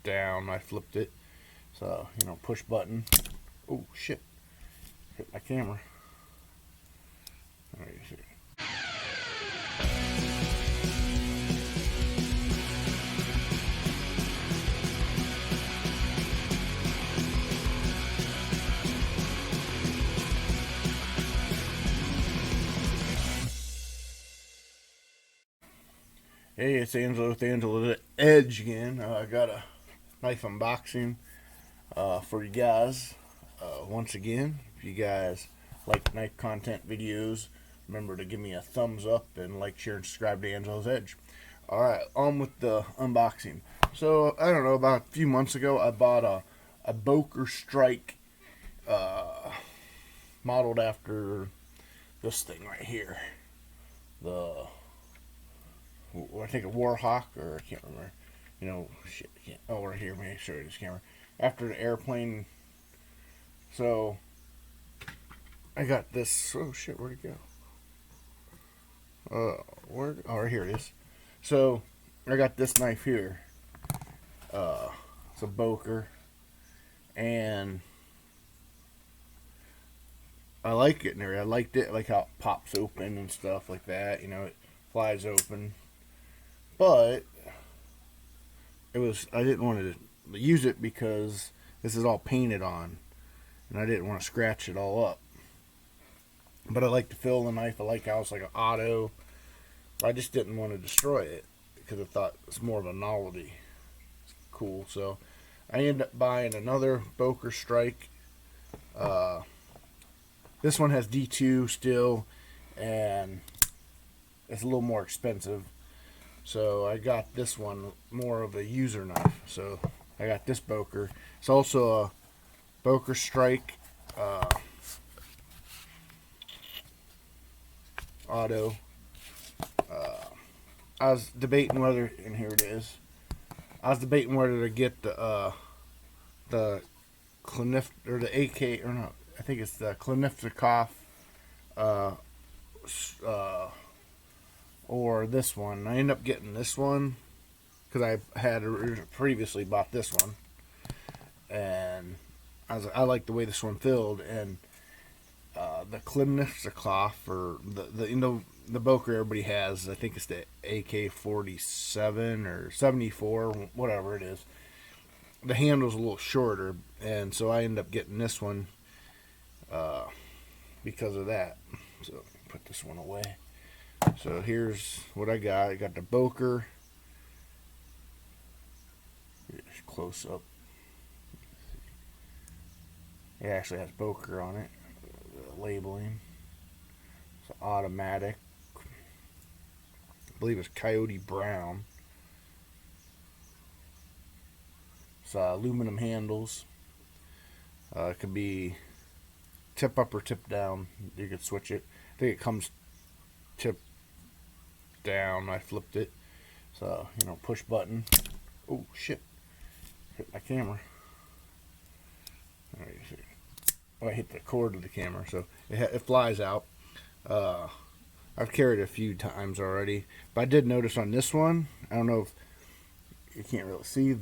down. I flipped it. So, push button. Oh, shit. Hit my camera. All right, see. Hey, it's Angelo with Angelo Edge again. I got a knife unboxing for you guys. Once again, if you guys like knife content videos, remember to give me a thumbs up and like, share, and subscribe to Angelo's Edge. Alright, on with the unboxing. So, I don't know, about a few months ago, I bought a Boker Strike modeled after this thing right here. I think a Warhawk, or I can't remember. Shit, I can't. Oh, right here, let me show you this camera. After the airplane. So, I got this. Oh shit, where'd it go? Right here it is. So, I got this knife here. It's a Boker, and I like it in there. I liked it, like how it pops open and stuff like that. It flies open. But I didn't want to use it because this is all painted on, and I didn't want to scratch it all up. But I like the feel of the knife. I like how it's like an auto. I just didn't want to destroy it because I thought it's more of a novelty. It's cool. So I ended up buying another Boker Strike. This one has D2 still, and it's a little more expensive. So I got this one, more of a user knife. So I got this Boker. It's also a Boker Strike Auto. I was debating whether, and here it is. I was debating whether to get the Klinif, or the AK, or no, I think it's the Kliniftikov or this one. I ended up getting this one because I had previously bought this one, and I like the way this one filled. And the Klimnikov, or the Boker everybody has, I think it's the AK-47 or 74, whatever it is. The handle's a little shorter, and so I ended up getting this one because of that. So put this one away. So here's what I got. I got the Boker. Close up. It actually has Boker on it. The labeling. It's automatic. I believe it's Coyote Brown. It's aluminum handles. It could be tip up or tip down. You could switch it. I think it comes tip down. I flipped it. So, push button. Oh shit, hit my camera. All right, see. I hit the cord of the camera, so it flies out. I've carried it a few times already, but I did notice on this one, I don't know if you can't really see,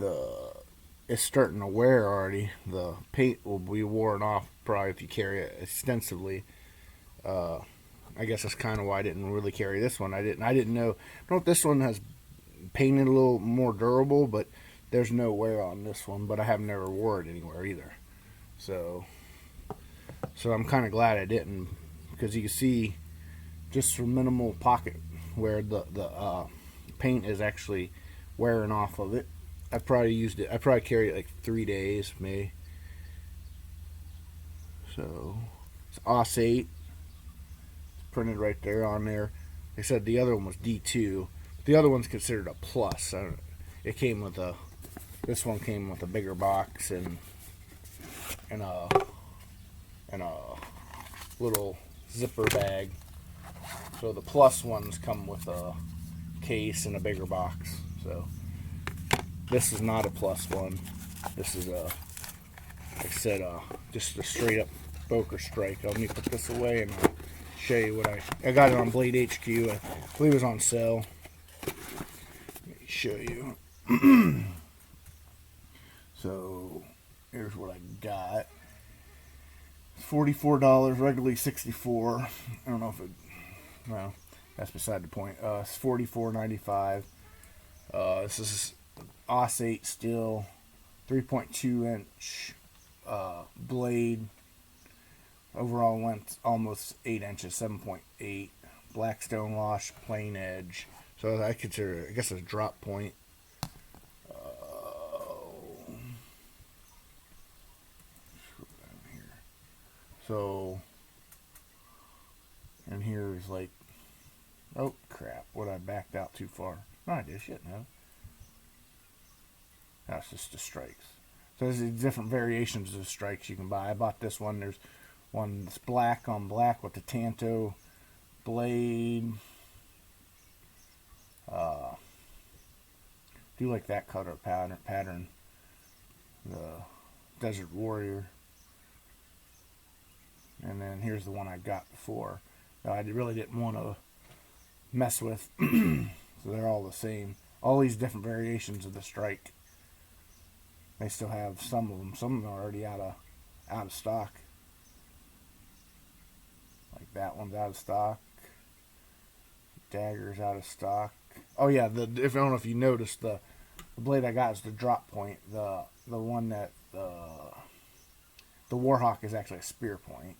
it's starting to wear already. The paint will be worn off probably if you carry it extensively. I guess that's kind of why I didn't really carry this one. I didn't know. I don't know if this one has painted a little more durable, but there's no wear on this one. But I have never wore it anywhere either. So I'm kind of glad I didn't, because you can see just from minimal pocket where the paint is actually wearing off of it. I probably carried it like 3 days, maybe. So it's AUS 8. Printed right there on there. They said the other one was D2. The other one's considered a plus. It came with this one came with a bigger box and a little zipper bag. So the plus ones come with a case and a bigger box. So this is not a plus one. This is like I said, just a straight up Boker Strike. Let me put this away and I'll show you what I got it on Blade HQ. I believe it was on sale. Let me show you. So here's what I got. $44, regularly $64. I don't know if it, well, that's beside the point. It's $44.95. This is osate steel, 3.2 inch blade. Overall length almost 8 inches, 7.8. Black stone wash, plain edge. So I consider it, I guess, a drop point. So, and here's like, oh crap, what, I backed out too far. No, I did, shit, no. That's just the strikes. So there's different variations of the strikes you can buy. I bought this one. There's one that's black on black with the Tanto blade. Do like that color pattern. The Desert Warrior. And then here's the one I got before. I really didn't want to mess with. So they're all the same. All these different variations of the strike. They still have some of them. Some of them are already out of stock. Like that one's out of stock. Dagger's out of stock. Oh yeah, if I don't know if you noticed, the blade I got is the drop point. The one that the Warhawk is actually a spear point.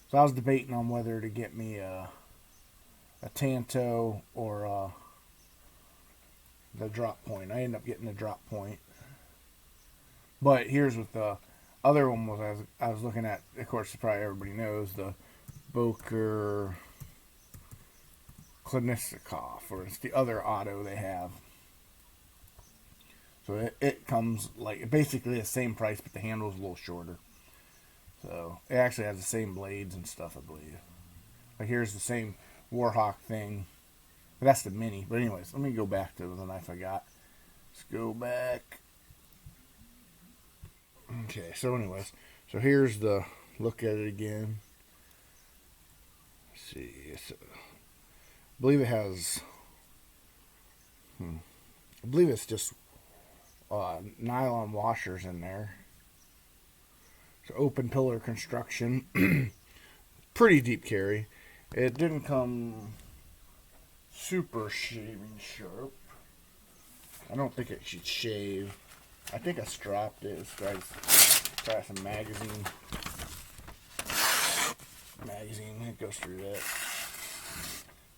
So I was debating on whether to get me a Tanto or the drop point. I ended up getting the drop point. But here's what the other one was. I was looking at, of course, probably everybody knows, the Boker Strike, or it's the other auto they have. So it comes like basically the same price, but the handle's a little shorter. So it actually has the same blades and stuff, I believe. Like here's the same Warhawk thing. But that's the mini. But anyways, let me go back to the knife I got. Let's go back. Okay, so anyways. So here's the look at it again. Let's see. I believe it has... I believe it's just nylon washers in there. So open pillar construction. Pretty deep carry. It didn't come super shaving sharp. I don't think it should shave. I think I stropped it. Let's try some magazine. It goes through that.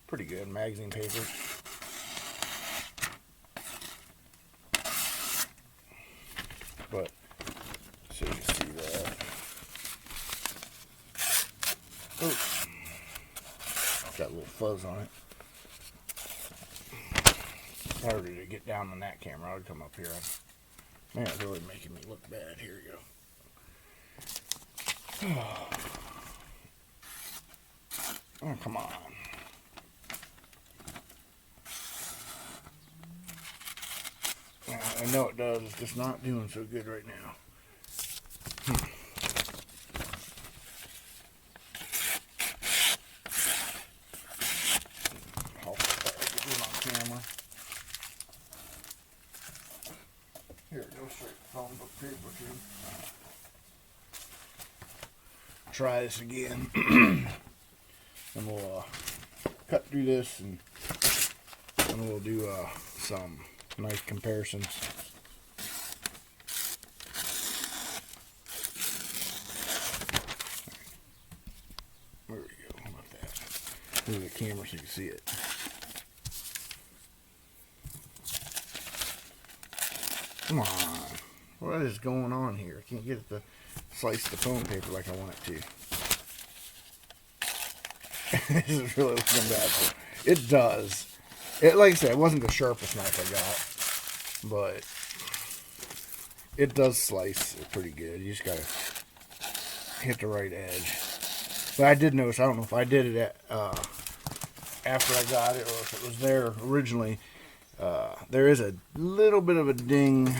Pretty good magazine paper. But so you can see that. Oh, got a little fuzz on it. Harder to get down on that camera. I would come up here. Man, it's really making me look bad. Here you go. Oh, come on. I know it does. It's just not doing so good right now. I'll get it on camera. Here it goes, straight phone book paper too. Try this again. And we'll cut through this and we'll do some nice comparisons. There we go. How about that? Move the camera so you can see it. Come on. What is going on here? I can't get it to slice the phone paper like I want it to. This is really looking bad. It does. It, like I said, it wasn't the sharpest knife I got, but it does slice it pretty good. You just gotta hit the right edge. But I did notice, I don't know if I did it at, after I got it or if it was there originally. There is a little bit of a ding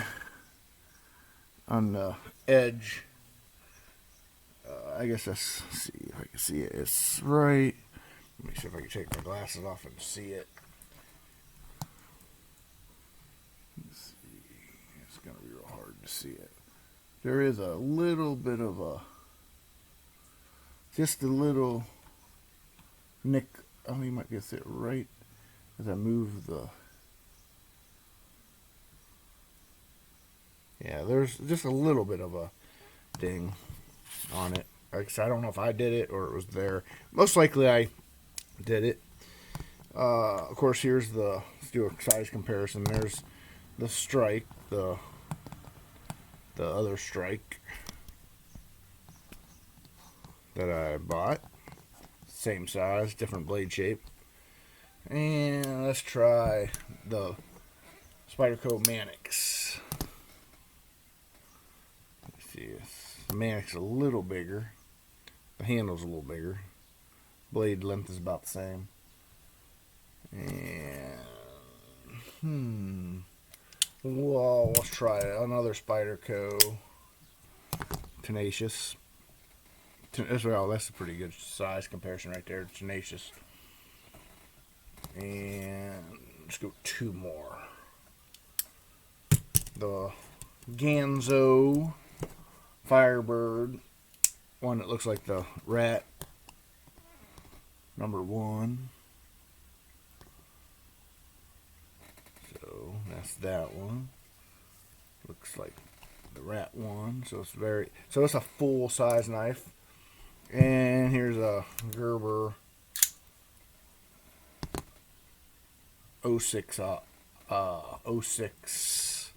on the edge. I guess let's see if I can see it. It's right. Let me see if I can take my glasses off and see it. Let's see. It's gonna be real hard see it. There is a little bit of a, just a little nick. Oh, you might be able to see it right as I move the. Yeah, there's just a little bit of a ding on it. Like I said, I don't know if I did it or it was there. Most likely I did it. Of course, here's the, let's do a size comparison. There's the strike, the other strike that I bought. Same size, different blade shape. And let's try the Spyderco Mannix. Let's see, the Mannix a little bigger. The handle's a little bigger. Blade length is about the same. And well, let's try another Spyderco Tenacious. Well, that's a pretty good size comparison right there. Tenacious. And let's go two more. The Ganzo Firebird, one that looks like the rat, number 1. So that's that one. Looks like the rat one. So it's a full size knife. And here's a Gerber 06 06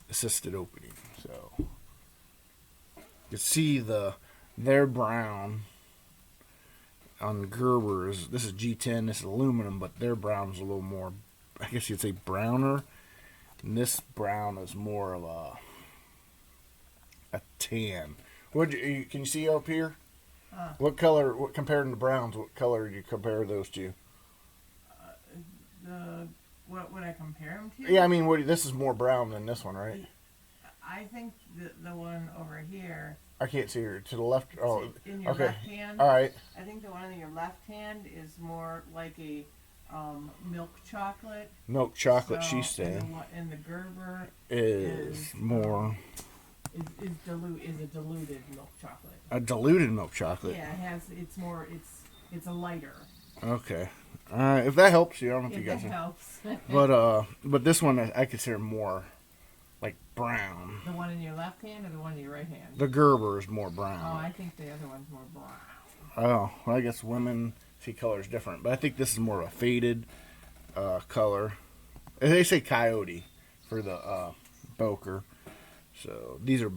assisted opening. So you can see their brown on Gerber's. This is G10. This is aluminum, but their brown is a little more, I guess you'd say, browner. And this brown is more of a tan. Can you see up here? What color? What compared to the browns? What color do you compare those to? What would I compare them to? Yeah, I mean, this is more brown than this one, right? I think the one over here. I can't see her to the left. Oh, in your okay. left hand. All right. I think the one in your left hand is more like a milk chocolate. Milk chocolate, so, she's saying. And the Gerber is more. Is a diluted milk chocolate. A diluted milk chocolate. Yeah, it's a lighter. Okay. If that helps you, I don't know if you guys. That helps. But this one I consider more like brown. The one in your left hand or the one in your right hand? The Gerber is more brown. Oh, I think the other one's more brown. Oh, well, I guess women see colors different, but I think this is more of a faded color. They say Coyote for the Boker. So these are,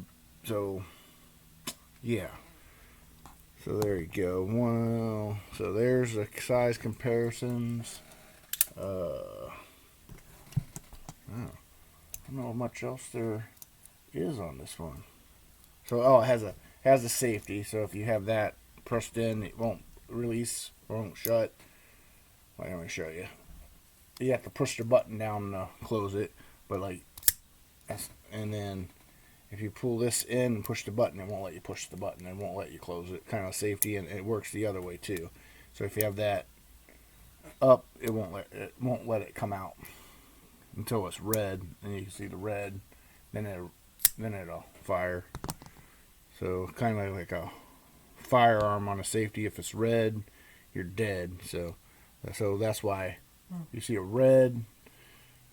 yeah. So there you go. Well, so there's the size comparisons. I don't know how much else there is on this one. So it has a safety. So if you have that pressed in, it won't release, won't shut. Well, let me show you. You have to push the button down to close it, but and then if you pull this in and push the button, it won't let you push the button. It won't let you close it. Kind of safety, and it works the other way too. So if you have that up, it won't let it come out until it's red, and you can see the red. Then it'll fire. So kind of like a firearm on a safety. If it's red, you're dead. So that's why you see a red,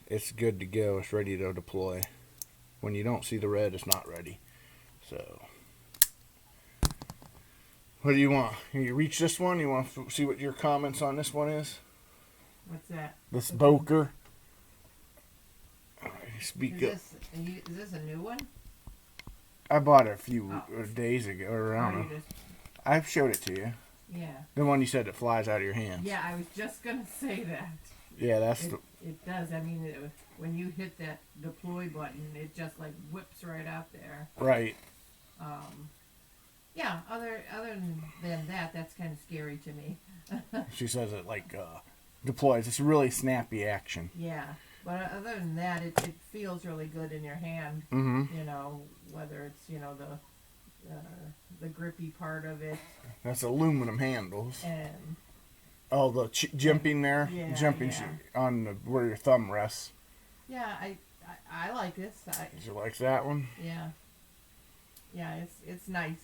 it's good to go. It's ready to deploy. When you don't see the red, it's not ready. So, what do you want? You reach this one? You want to see what your comments on this one is? What's that? This Boker. Speak up. Is this a new one? I bought it a few days ago, or I don't know. I showed it to you. Yeah. The one you said that flies out of your hands. Yeah, I was just gonna say that. Yeah, It does. I mean, when you hit that deploy button, it just like whips right out there. Right. Yeah. Other than that, that's kind of scary to me. She says it deploys. It's really snappy action. Yeah. But other than that, it feels really good in your hand. Mm-hmm. You know, whether it's the grippy part of it. That's aluminum handles. And the jimping there, yeah, jimping yeah. on where your thumb rests. Yeah, I like this. She likes that one. Yeah. Yeah, it's nice.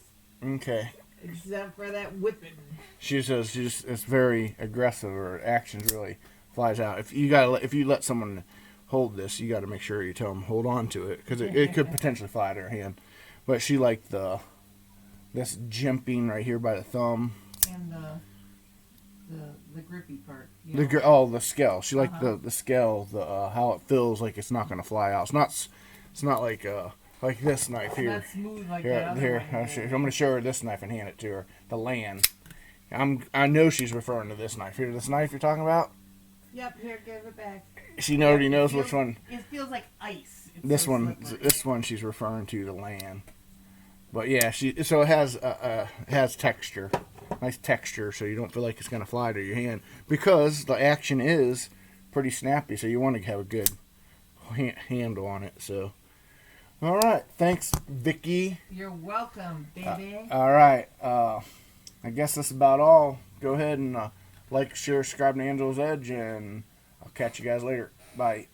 Okay. Except for that whipping. She says it's very aggressive. Her actions really flies out. If you let someone hold this, you got to make sure you tell them hold on to it because it could potentially fly out of her hand. But she liked this jimping right here by the thumb. And the grippy part. The scale. She liked the scale, how it feels like it's not going to fly out. It's not like this knife It's here. not smooth like Here, that other here. one. I'm going to show her this knife and hand it to her. The land. I know she's referring to this knife. Here, this knife you're talking about. Yep. Here, give it back. She already knows which one. It feels like ice. It's This so one. slippery. This one she's referring to the land. But yeah, so it has texture, nice texture, so you don't feel like it's going to fly to your hand because the action is pretty snappy. So you want to have a good handle on it. So. All right. Thanks, Vicky. You're welcome, baby. All right. I guess that's about all. Go ahead and like, share, subscribe to Angel's Edge, and I'll catch you guys later. Bye.